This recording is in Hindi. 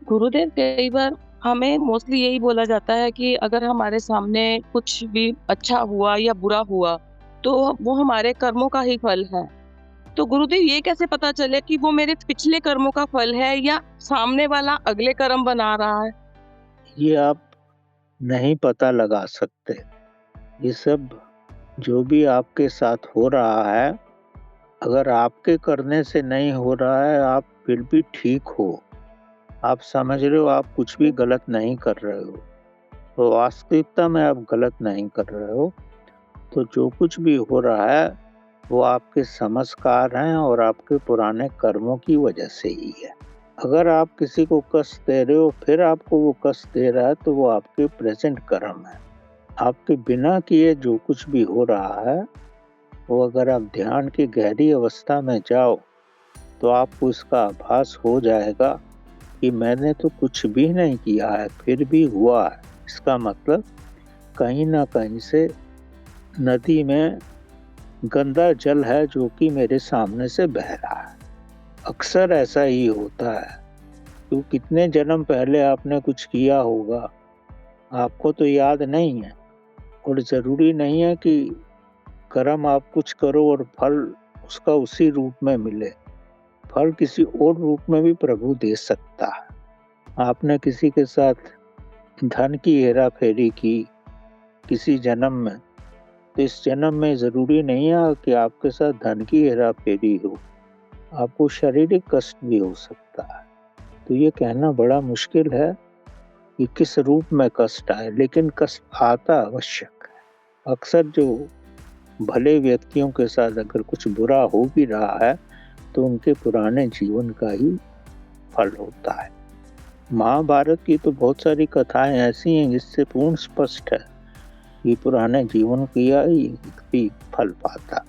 गुरुदेव, कई बार हमें मोस्टली यही बोला जाता है कि अगर हमारे सामने कुछ भी अच्छा हुआ या बुरा हुआ, तो वो हमारे कर्मों का ही फल है। तो गुरुदेव, ये कैसे पता चले कि वो मेरे पिछले कर्मों का फल है या सामने वाला अगले कर्म बना रहा है? ये आप नहीं पता लगा सकते। ये सब जो भी आपके साथ हो रहा है, अगर आपके करने से नहीं हो रहा है, आप फिर भी ठीक हो। आप समझ रहे हो आप कुछ भी गलत नहीं कर रहे हो। तो वास्तविकता में आप गलत नहीं कर रहे हो। तो जो कुछ भी हो रहा है, वो आपके संस्कार हैं और आपके पुराने कर्मों की वजह से ही है। अगर आप किसी को कष्ट दे रहे हो, फिर आपको वो कष्ट दे रहा है, तो वो आपके प्रेज़ेंट कर्म है। आपके बिना किए जो कुछ भी हो रहा है, वो अगर आप ध्यान की गहरी अवस्था में जाओ, तो आपको इसका आभास हो जाएगा कि मैंने तो कुछ भी नहीं किया है, फिर भी हुआ है। इसका मतलब कहीं न कहीं से नदी में गंदा जल है जो कि मेरे सामने से बह रहा है। अक्सर ऐसा ही होता है। तो कितने जन्म पहले आपने कुछ किया होगा, आपको तो याद नहीं है और ज़रूरी नहीं है कि कर्म आप कुछ करो और फल उसका उसी रूप में मिले। फल किसी और रूप में भी प्रभु दे सकता है। आपने किसी के साथ धन की हेरा-फेरी की किसी जन्म में, तो इस जन्म में ज़रूरी नहीं है कि आपके साथ धन की हेरा-फेरी हो। आपको शारीरिक कष्ट भी हो सकता है। तो ये कहना बड़ा मुश्किल है कि किस रूप में कष्ट आए, लेकिन कष्ट आता आवश्यक है। अक्सर जो भले व्यक्तियों के साथ अगर कुछ बुरा हो भी रहा है, तो उनके पुराने जीवन का ही फल होता है। महाभारत की तो बहुत सारी कथाएँ ऐसी हैं जिससे पूर्ण स्पष्ट है कि पुराने जीवन किया ही व्यक्ति फल पाता।